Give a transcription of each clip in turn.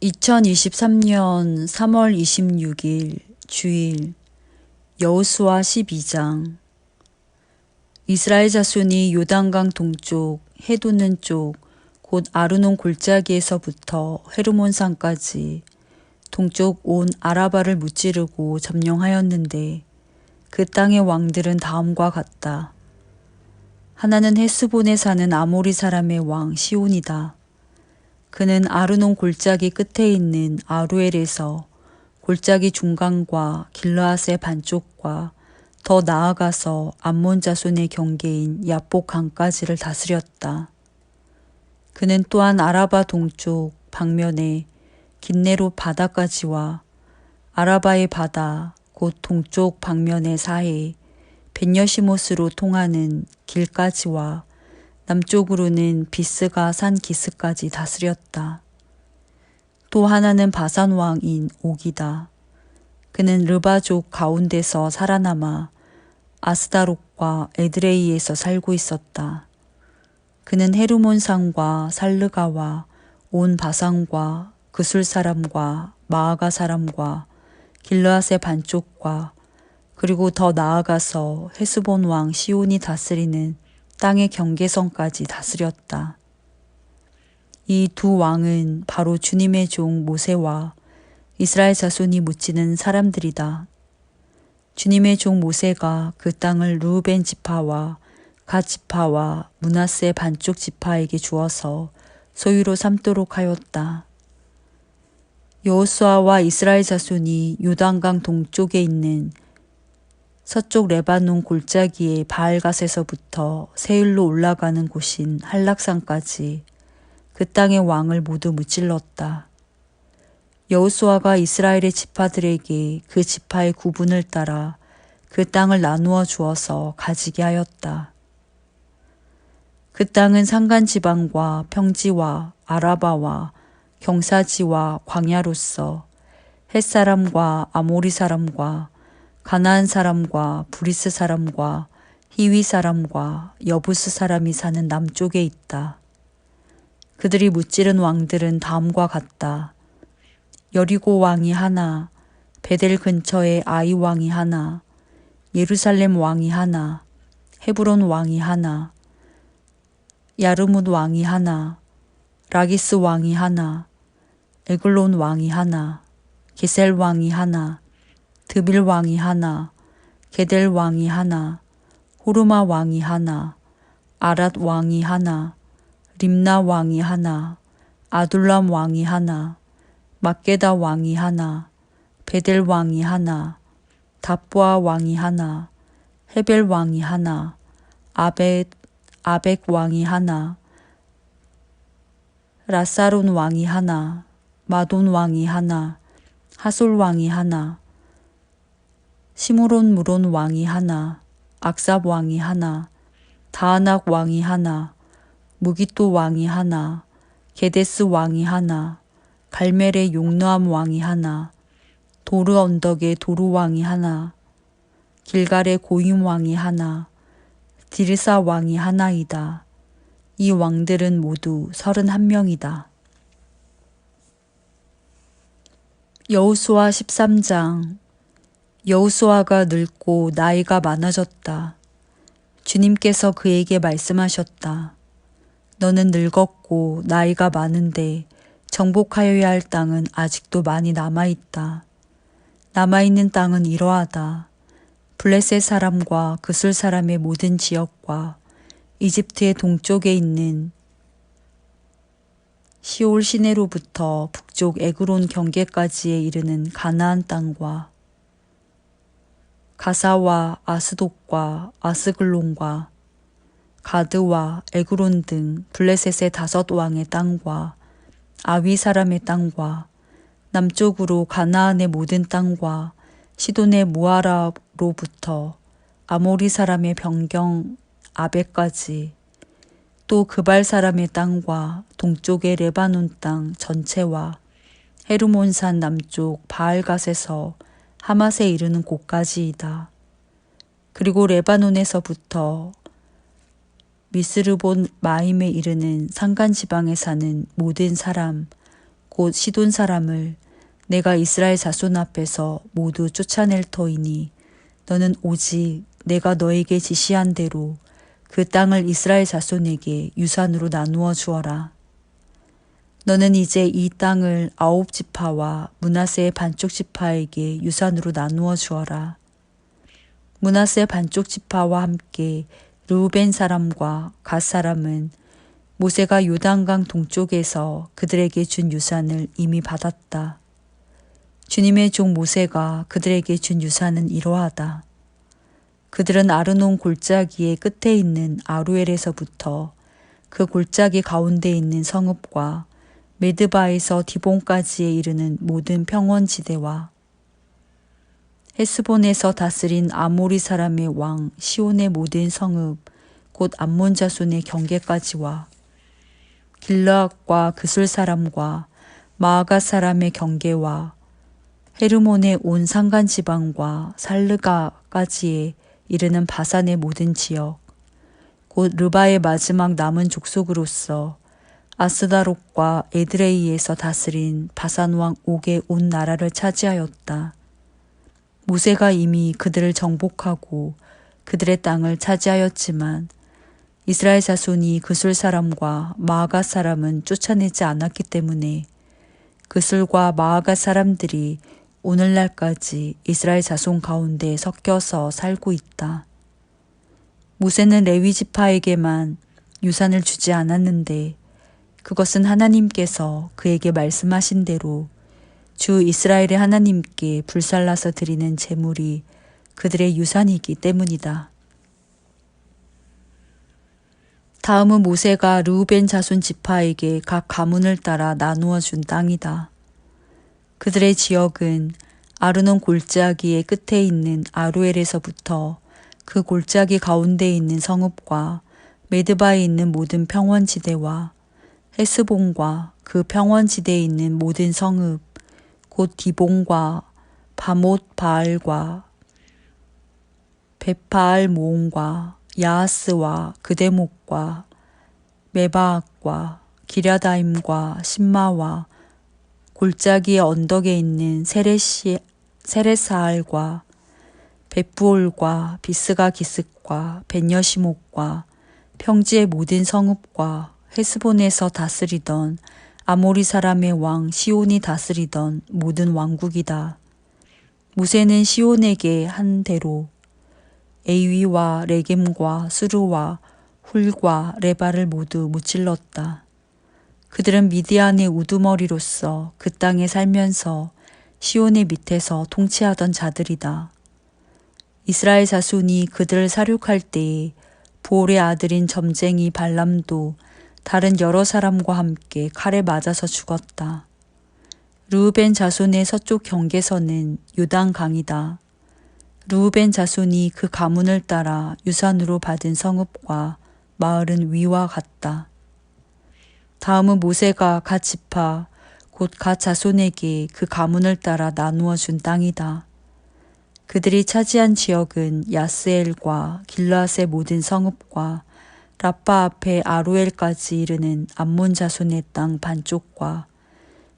2023년 3월 26일 주일 여호수아 12장. 이스라엘 자손이 요단강 동쪽 해돋는 쪽 곧 아르논 골짜기에서부터 헤르몬 산까지 동쪽 온 아라바를 무찌르고 점령하였는데 그 땅의 왕들은 다음과 같다. 하나는 헤스본에 사는 아모리 사람의 왕 시온이다. 그는 아르논 골짜기 끝에 있는 아루엘에서 골짜기 중간과 길르앗의 반쪽과 더 나아가서 암몬 자손의 경계인 야복 강까지를 다스렸다. 그는 또한 아라바 동쪽 방면에 긴네로 바다까지와 아라바의 바다 곧 동쪽 방면의 사해 벳여시못으로 통하는 길까지와 남쪽으로는 비스가 산 기스까지 다스렸다. 또 하나는 바산 왕인 옥이다. 그는 르바족 가운데서 살아남아 아스다롯과 에드레이에서 살고 있었다. 그는 헤르몬 산과 살르가와 온 바산과 그술 사람과 마아가 사람과 길르앗의 반쪽과 그리고 더 나아가서 헤스본 왕 시온이 다스리는 땅의 경계선까지 다스렸다. 이 두 왕은 바로 주님의 종 모세와 이스라엘 자손이 묻지는 사람들이다. 주님의 종 모세가 그 땅을 르우벤 지파와 갓 지파와 므낫세 반쪽 지파에게 주어서 소유로 삼도록 하였다. 여호수아와 이스라엘 자손이 요단강 동쪽에 있는 서쪽 레바논 골짜기의 바알갓에서부터 세일로 올라가는 곳인 한락산까지 그 땅의 왕을 모두 무찔렀다. 여호수아가 이스라엘의 지파들에게 그 지파의 구분을 따라 그 땅을 나누어 주어서 가지게 하였다. 그 땅은 산간지방과 평지와 아라바와 경사지와 광야로서 헷사람과 아모리 사람과 가나안 사람과 브리스 사람과 히위 사람과 여부스 사람이 사는 남쪽에 있다. 그들이 무찌른 왕들은 다음과 같다. 여리고 왕이 하나, 베델 근처에 아이 왕이 하나, 예루살렘 왕이 하나, 헤브론 왕이 하나, 야르뭇 왕이 하나, 라기스 왕이 하나, 에글론 왕이 하나, 게셀 왕이 하나, 드빌 왕이 하나, 게델 왕이 하나, 호르마 왕이 하나, 아랏 왕이 하나, 림나 왕이 하나, 아둘람 왕이 하나, 막게다 왕이 하나, 베델 왕이 하나, 답보아 왕이 하나, 헤벨 왕이 하나, 아벡 왕이 하나, 라사론 왕이 하나, 마돈 왕이 하나, 하솔 왕이 하나, 시므론 무론 왕이 하나, 악삽 왕이 하나, 다아낙 왕이 하나, 무기또 왕이 하나, 게데스 왕이 하나, 갈멜의 용르암 왕이 하나, 도르 언덕의 도루 왕이 하나, 길갈의 고임 왕이 하나, 디르사 왕이 하나이다. 이 왕들은 모두 31명이다. 여호수아 13장. 여호수아가 늙고 나이가 많아졌다. 주님께서 그에게 말씀하셨다. 너는 늙었고 나이가 많은데 정복하여야 할 땅은 아직도 많이 남아있다. 남아있는 땅은 이러하다. 블레셋 사람과 그술 사람의 모든 지역과 이집트의 동쪽에 있는 시올 시내로부터 북쪽 에그론 경계까지에 이르는 가나안 땅과 가사와 아스돗과 아스글론과 가드와 에그론 등 블레셋의 5 왕의 땅과 아위 사람의 땅과 남쪽으로 가나안의 모든 땅과 시돈의 무아라로부터 아모리 사람의 변경 아베까지 또 그발 사람의 땅과 동쪽의 레바논 땅 전체와 헤르몬산 남쪽 바알갓에서 하맛에 이르는 곳까지이다. 그리고 레바논에서부터 미스르본 마임에 이르는 산간지방에 사는 모든 사람 곧 시돈 사람을 내가 이스라엘 자손 앞에서 모두 쫓아낼 터이니 너는 오직 내가 너에게 지시한 대로 그 땅을 이스라엘 자손에게 유산으로 나누어 주어라. 너는 이제 이 땅을 9지파와 므낫세의 반쪽 지파에게 유산으로 나누어 주어라. 므낫세 반쪽 지파와 함께 르우벤 사람과 갓 사람은 모세가 요단강 동쪽에서 그들에게 준 유산을 이미 받았다. 주님의 종 모세가 그들에게 준 유산은 이러하다. 그들은 아르논 골짜기의 끝에 있는 아루엘에서부터 그 골짜기 가운데 있는 성읍과 메드바에서 디본까지에 이르는 모든 평원지대와 헤스본에서 다스린 아모리 사람의 왕 시온의 모든 성읍 곧 암몬 자손의 경계까지와 길르앗과 그술 사람과 마아가 사람의 경계와 헤르몬의 온 산간 지방과 살르가까지에 이르는 바산의 모든 지역 곧 르바의 마지막 남은 족속으로서 아스다롯과 에드레이에서 다스린 바산 왕 옥의 온 나라를 차지하였다. 모세가 이미 그들을 정복하고 그들의 땅을 차지하였지만 이스라엘 자손이 그술 사람과 마아가 사람은 쫓아내지 않았기 때문에 그술과 마아가 사람들이 오늘날까지 이스라엘 자손 가운데 섞여서 살고 있다. 모세는 레위 지파에게만 유산을 주지 않았는데 그것은 하나님께서 그에게 말씀하신 대로 주 이스라엘의 하나님께 불살라서 드리는 제물이 그들의 유산이기 때문이다. 다음은 모세가 르우벤 자손 지파에게 각 가문을 따라 나누어 준 땅이다. 그들의 지역은 아르논 골짜기의 끝에 있는 아루엘에서부터 그 골짜기 가운데 있는 성읍과 메드바에 있는 모든 평원지대와 헤스본과 그 평원지대에 있는 모든 성읍 곧 디본과 바못 바알과 벳바알 모온과 야하스와 그대목과 메바악과 기랴다임과 신마와 골짜기의 언덕에 있는 세레사알과 벳부올과 비스가 기슭과 벳여시목과 평지의 모든 성읍과 헤스본에서 다스리던 아모리 사람의 왕 시온이 다스리던 모든 왕국이다. 모세는 시온에게 한 대로 에위와 레겜과 수르와 훌과 레바를 모두 무찔렀다. 그들은 미디안의 우두머리로서 그 땅에 살면서 시온의 밑에서 통치하던 자들이다. 이스라엘 자손이 그들을 사륙할 때에 보올의 아들인 점쟁이 발람도 다른 여러 사람과 함께 칼에 맞아서 죽었다. 르우벤 자손의 서쪽 경계선은 요단강이다. 르우벤 자손이 그 가문을 따라 유산으로 받은 성읍과 마을은 위와 같다. 다음은 모세가 갓 지파 곧 갓 자손에게 그 가문을 따라 나누어 준 땅이다. 그들이 차지한 지역은 야스엘과 길르앗의 모든 성읍과 라빠 앞에 아루엘까지 이르는 암몬 자손의 땅 반쪽과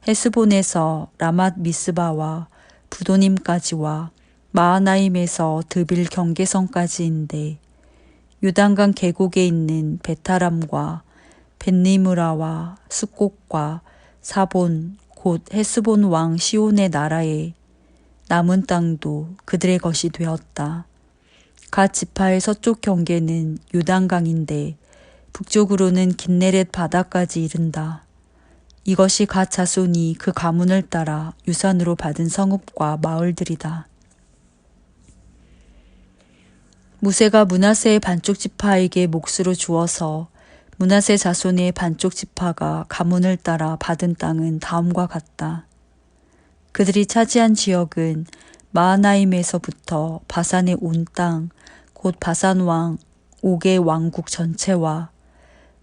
헤스본에서 라맛 미스바와 부도님까지와 마하나임에서 드빌 경계선까지인데 요단강 계곡에 있는 베타람과 벳니므라와 숫곡과 사본 곧 헤스본 왕 시온의 나라에 남은 땅도 그들의 것이 되었다. 갓 지파의 서쪽 경계는 요단강인데 북쪽으로는 긴네렛 바다까지 이른다. 이것이 갓 자손이 그 가문을 따라 유산으로 받은 성읍과 마을들이다. 모세가 므낫세의 반쪽 지파에게 몫으로 주어서 므낫세 자손의 반쪽 지파가 가문을 따라 받은 땅은 다음과 같다. 그들이 차지한 지역은 마하나임에서부터 바산의 온 땅, 곧 바산 왕 옥의 왕국 전체와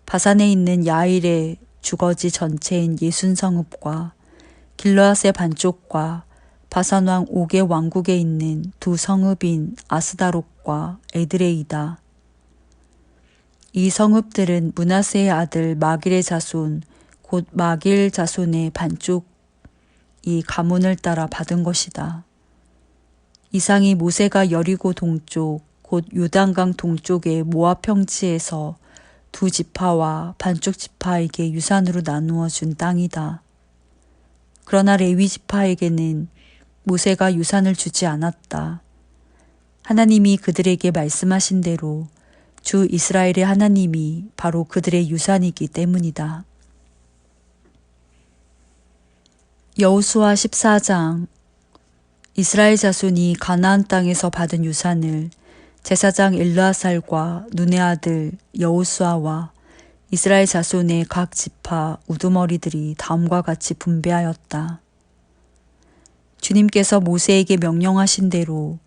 바산에 있는 야일의 주거지 전체인 예순성읍과 길르앗의 반쪽과 바산 왕 옥의 왕국에 있는 두 성읍인 아스다롯과 에드레이다. 이 성읍들은 므낫세의 아들 마길의 자손 곧 마길 자손의 반쪽이 가문을 따라 받은 것이다. 이상이 모세가 여리고 동쪽 곧 요단강 동쪽의 모압 평지에서 두 지파와 반쪽 지파에게 유산으로 나누어 준 땅이다. 그러나 레위 지파에게는 모세가 유산을 주지 않았다. 하나님이 그들에게 말씀하신 대로 주 이스라엘의 하나님이 바로 그들의 유산이기 때문이다. 여호수아 14장. 이스라엘 자손이 가나안 땅에서 받은 유산을 제사장 엘르아살과 눈의 아들 여호수아와 이스라엘 자손의 각 지파 우두머리들이 다음과 같이 분배하였다. 주님께서 모세에게 명령하신 대로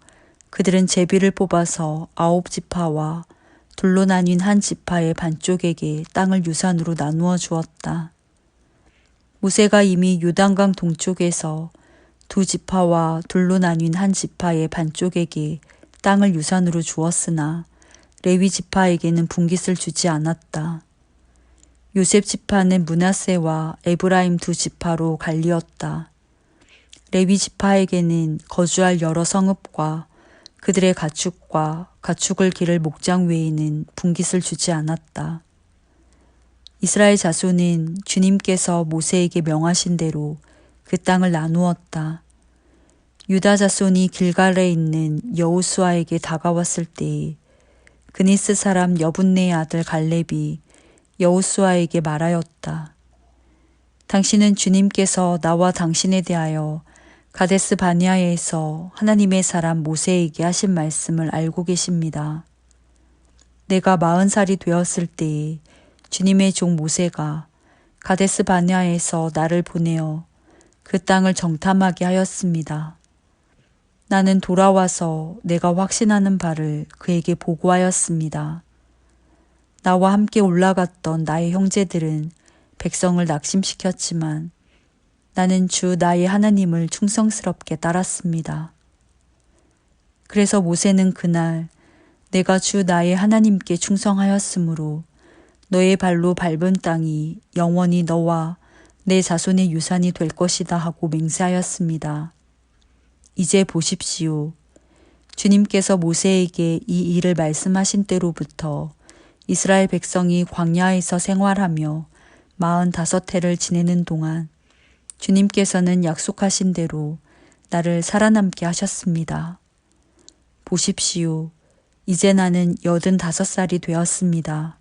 그들은 제비를 뽑아서 9지파와 둘로 나뉜 한 지파의 반쪽에게 땅을 유산으로 나누어 주었다. 모세가 이미 요단강 동쪽에서 두 지파와 둘로 나뉜 한 지파의 반쪽에게 땅을 유산으로 주었으나 레위 지파에게는 분깃을 주지 않았다. 요셉 지파는 므낫세와 에브라임 두 지파로 갈리었다. 레위 지파에게는 거주할 여러 성읍과 그들의 가축과 가축을 기를 목장 외에는 분깃을 주지 않았다. 이스라엘 자손은 주님께서 모세에게 명하신 대로 그 땅을 나누었다. 유다 자손이 길갈에 있는 여호수아에게 다가왔을 때에 그니스 사람 여분네의 아들 갈렙이 여호수아에게 말하였다. 당신은 주님께서 나와 당신에 대하여 가데스 바네아에서 하나님의 사람 모세에게 하신 말씀을 알고 계십니다. 내가 40살이 되었을 때에 주님의 종 모세가 가데스 바네아에서 나를 보내어 그 땅을 정탐하게 하였습니다. 나는 돌아와서 내가 확신하는 바를 그에게 보고하였습니다. 나와 함께 올라갔던 나의 형제들은 백성을 낙심시켰지만 나는 주 나의 하나님을 충성스럽게 따랐습니다. 그래서 모세는 그날 내가 주 나의 하나님께 충성하였으므로 너의 발로 밟은 땅이 영원히 너와 내 자손의 유산이 될 것이다 하고 맹세하였습니다. 이제 보십시오. 주님께서 모세에게 이 일을 말씀하신 때로부터 이스라엘 백성이 광야에서 생활하며 45해를 지내는 동안 주님께서는 약속하신 대로 나를 살아남게 하셨습니다. 보십시오. 이제 나는 85살이 되었습니다.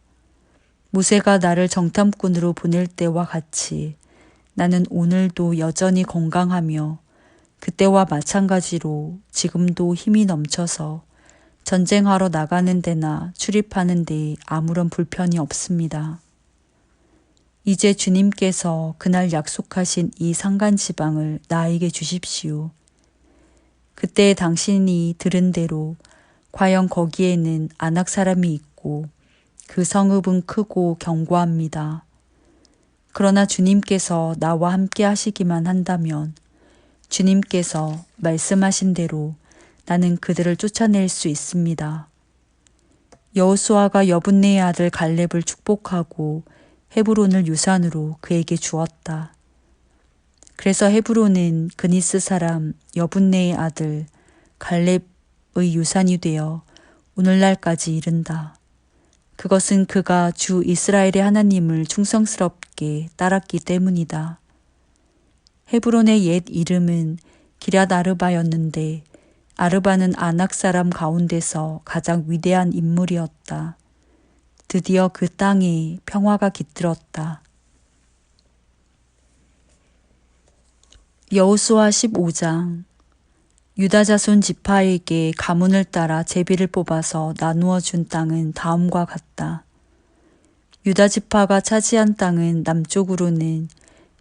모세가 나를 정탐꾼으로 보낼 때와 같이 나는 오늘도 여전히 건강하며 그때와 마찬가지로 지금도 힘이 넘쳐서 전쟁하러 나가는 데나 출입하는 데에 아무런 불편이 없습니다. 이제 주님께서 그날 약속하신 이 산간 지방을 나에게 주십시오. 그때 당신이 들은 대로 과연 거기에는 아낙 사람이 있고 그 성읍은 크고 견고합니다. 그러나 주님께서 나와 함께 하시기만 한다면 주님께서 말씀하신 대로 나는 그들을 쫓아낼 수 있습니다. 여호수아가 여분네의 아들 갈렙을 축복하고 헤브론을 유산으로 그에게 주었다. 그래서 헤브론은 그니스 사람 여분네의 아들 갈렙의 유산이 되어 오늘날까지 이른다. 그것은 그가 주 이스라엘의 하나님을 충성스럽게 따랐기 때문이다. 헤브론의 옛 이름은 기럇 아르바였는데 아르바는 아낙 사람 가운데서 가장 위대한 인물이었다. 드디어 그 땅에 평화가 깃들었다. 여호수아 15장. 유다 자손 지파에게 가문을 따라 제비를 뽑아서 나누어 준 땅은 다음과 같다. 유다 지파가 차지한 땅은 남쪽으로는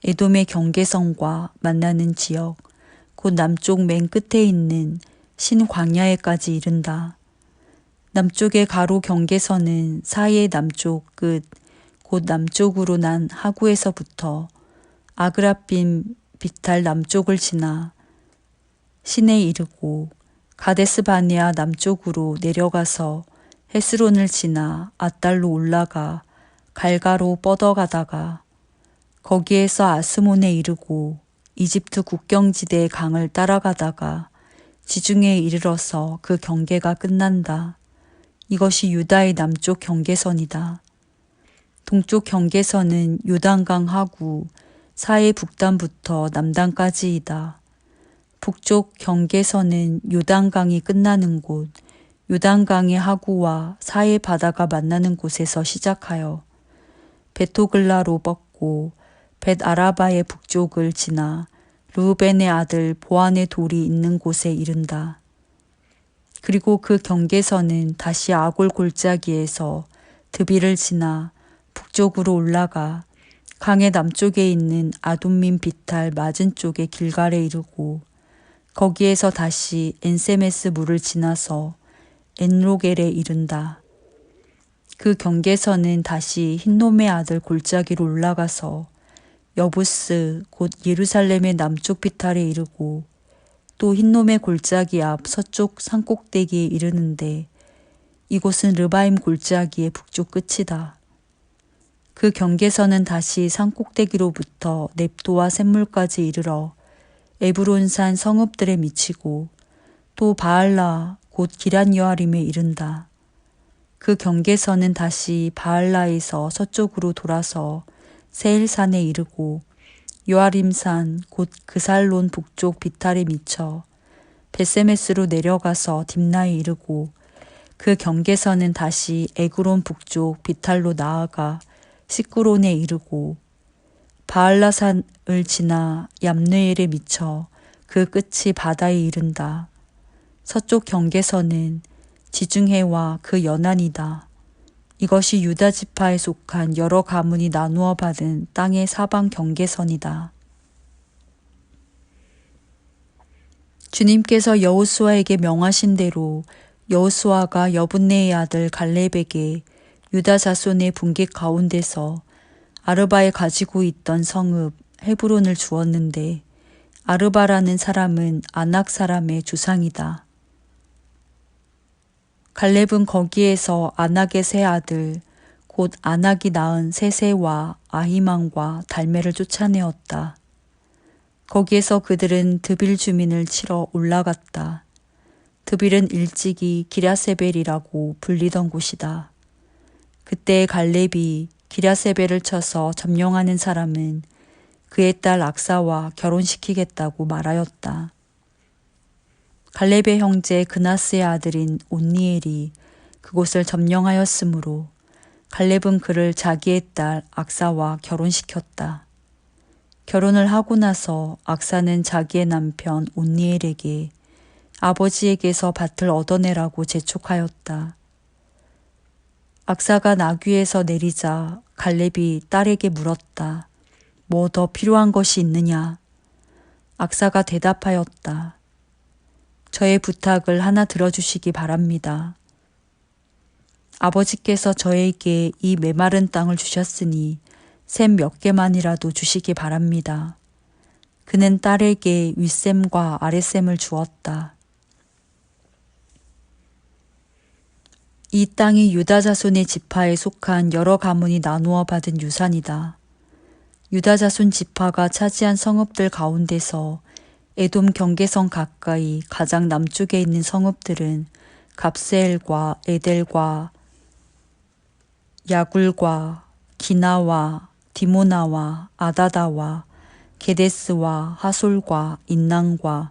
에돔의 경계선과 만나는 지역, 곧 남쪽 맨 끝에 있는 신광야에까지 이른다. 남쪽의 가로 경계선은 사이의 남쪽 끝, 곧 남쪽으로 난 하구에서부터 아그라빔 비탈 남쪽을 지나 신에 이르고 가데스 바네아 남쪽으로 내려가서 헤스론을 지나 앗달로 올라가 갈가로 뻗어가다가 거기에서 아스몬에 이르고 이집트 국경지대의 강을 따라가다가 지중해에 이르러서 그 경계가 끝난다. 이것이 유다의 남쪽 경계선이다. 동쪽 경계선은 요단강 하구 사해 북단부터 남단까지이다. 북쪽 경계선은 요단강이 끝나는 곳, 요단강의 하구와 사해 바다가 만나는 곳에서 시작하여 베토글라로 뻗고 벳 아라바의 북쪽을 지나 르우벤의 아들 보안의 돌이 있는 곳에 이른다. 그리고 그 경계선은 다시 아골 골짜기에서 드비를 지나 북쪽으로 올라가 강의 남쪽에 있는 아둠민 비탈 맞은 쪽의 길갈에 이르고 거기에서 다시 엔세메스 물을 지나서 엔로겔에 이른다. 그 경계선은 다시 흰놈의 아들 골짜기로 올라가서 여부스 곧 예루살렘의 남쪽 비탈에 이르고 또 흰놈의 골짜기 앞 서쪽 산꼭대기에 이르는데 이곳은 르바임 골짜기의 북쪽 끝이다. 그 경계선은 다시 산꼭대기로부터 넵도와 샘물까지 이르러 에브론산 성읍들에 미치고 또 바알라 곧 기란 여아림에 이른다. 그 경계선은 다시 바알라에서 서쪽으로 돌아서 세일산에 이르고 요아림산 곧 그살론 북쪽 비탈에 미쳐 베세메스로 내려가서 딥나에 이르고 그 경계선은 다시 에그론 북쪽 비탈로 나아가 시끄론에 이르고 바알라산을 지나 얌느엘에 미쳐 그 끝이 바다에 이른다. 서쪽 경계선은 지중해와 그 연안이다. 이것이 유다 지파에 속한 여러 가문이 나누어 받은 땅의 사방 경계선이다. 주님께서 여호수아에게 명하신 대로 여호수아가 여분네의 아들 갈렙에게 유다 자손의 분깃 가운데서 아르바에 가지고 있던 성읍 헤브론을 주었는데 아르바라는 사람은 아낙 사람의 주상이다. 갈렙은 거기에서 아낙의 세 아들 곧 아낙이 낳은 세세와 아히만과 달메를 쫓아내었다. 거기에서 그들은 드빌 주민을 치러 올라갔다. 드빌은 일찍이 기랴세벨이라고 불리던 곳이다. 그때 갈렙이 기랴세벨을 쳐서 점령하는 사람은 그의 딸 악사와 결혼시키겠다고 말하였다. 갈렙의 형제 그나스의 아들인 온니엘이 그곳을 점령하였으므로 갈렙은 그를 자기의 딸 악사와 결혼시켰다. 결혼을 하고 나서 악사는 자기의 남편 온니엘에게 아버지에게서 밭을 얻어내라고 재촉하였다. 악사가 나귀에서 내리자 갈렙이 딸에게 물었다. 뭐 더 필요한 것이 있느냐? 악사가 대답하였다. 저의 부탁을 하나 들어주시기 바랍니다. 아버지께서 저에게 이 메마른 땅을 주셨으니 샘 몇 개만이라도 주시기 바랍니다. 그는 딸에게 윗샘과 아랫샘을 주었다. 이 땅이 유다 자손의 지파에 속한 여러 가문이 나누어 받은 유산이다. 유다 자손 지파가 차지한 성읍들 가운데서 에돔 경계선 가까이 가장 남쪽에 있는 성읍들은 갑세엘과 에델과 야굴과 기나와 디모나와 아다다와 게데스와 하솔과 인난과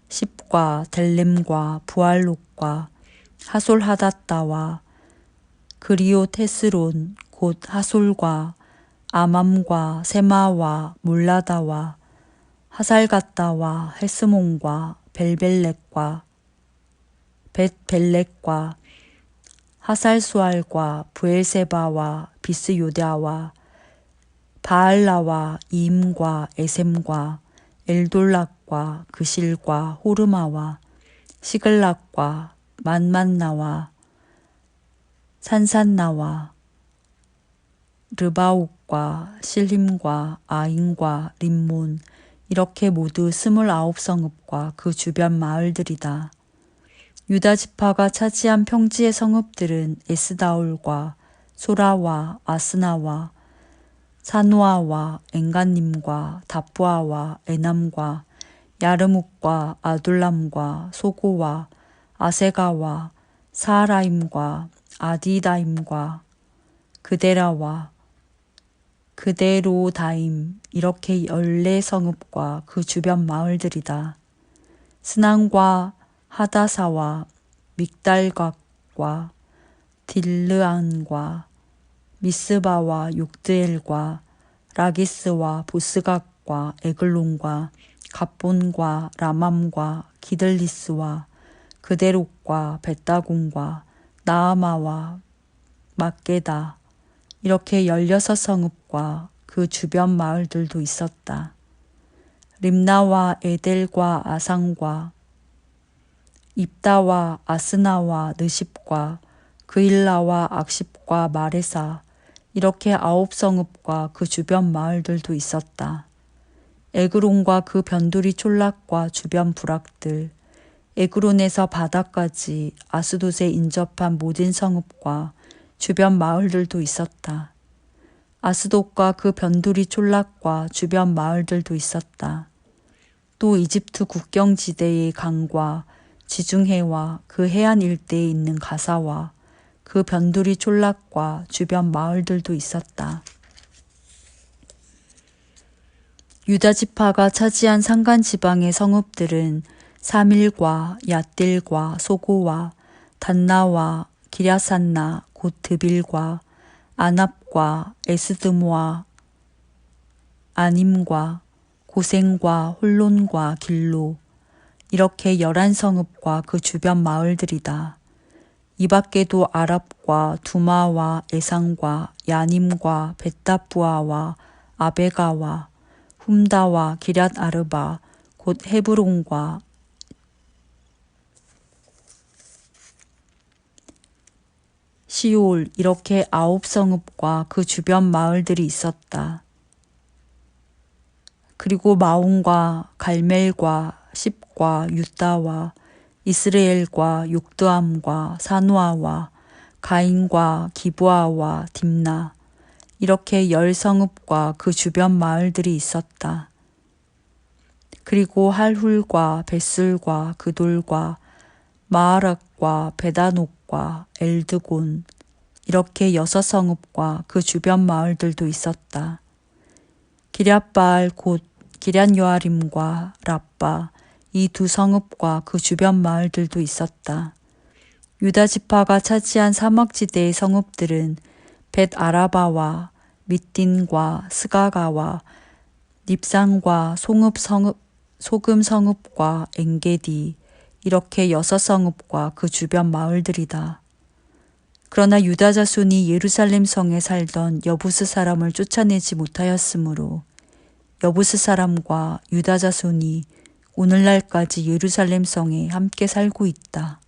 십과 델렘과 부알롯과 하솔하닷다와 그리오 테스론 곧 하솔과 아맘과 세마와 몰라다와 하살갓다와 헤스몬과 벨벨렉과 벳벨렉과 하살수알과 부엘세바와 비스요다와 바알라와 이임과 에셈과 엘돌락과 그실과 호르마와 시글락과 만만나와 산산나와 르바옥과 실림과 아인과 림몬 이렇게 모두 29성읍과 그 주변 마을들이다. 유다 지파가 차지한 평지의 성읍들은 에스다올과 소라와 아스나와 사누아와 엔간님과 다푸아와 에남과 야르묵과 아둘람과 소고와 아세가와 사하라임과 아디다임과 그데라와 그데로다임 이렇게 14성읍과 그 주변 마을들이다. 스난과 하다사와 믹달각과 딜르안과 미스바와 욕드엘과 라기스와 보스각과 에글론과 갑본과 라맘과 기들리스와 그데롯과 벳다곤과 나아마와 막게다 이렇게 16성읍과 그 주변 마을들도 있었다. 림나와 에델과 아상과 입다와 아스나와 느십과 그일라와 악십과 마레사 이렇게 9성읍과 그 주변 마을들도 있었다. 에그론과 그 변두리 촌락과 주변 부락들, 에그론에서 바다까지 아스돗에 인접한 모든 성읍과 주변 마을들도 있었다. 아스돗과 그 변두리 촌락과 주변 마을들도 있었다. 또 이집트 국경지대의 강과 지중해와 그 해안 일대에 있는 가사와 그 변두리 촌락과 주변 마을들도 있었다. 유다 지파가 차지한 산간 지방의 성읍들은 사밀과 얏딜과 소고와 단나와 기랴산나 곧 드빌과 아납과 에스드모와 아님과 고센과 홀론과 길로 이렇게 11성읍과 그 주변 마을들이다. 이 밖에도 아랍과 두마와 에상과 야님과 벳다부아와 아베가와 훔다와 기럇 아르바 곧 헤브론과 시올 이렇게 9성읍과 그 주변 마을들이 있었다. 그리고 마온과 갈멜과 십과 유다와 이스라엘과 욕드암과 사누아와 가인과 기브아와 딥나 이렇게 10성읍과 그 주변 마을들이 있었다. 그리고 할훌과 벳술과 그돌과 마하락과 베다녹과 엘드곤 이렇게 6성읍과 그 주변 마을들도 있었다. 기럇바알 곧 기럇여아림과 랍바 이 2성읍과 그 주변 마을들도 있었다. 유다 지파가 차지한 사막지대의 성읍들은 벳 아라바와 밑딘과 스가가와 닙산과 소금 성읍과 엥게디 이렇게 6성읍과 그 주변 마을들이다. 그러나 유다 자손이 예루살렘 성에 살던 여부스 사람을 쫓아내지 못하였으므로 여부스 사람과 유다 자손이 오늘날까지 예루살렘 성에 함께 살고 있다.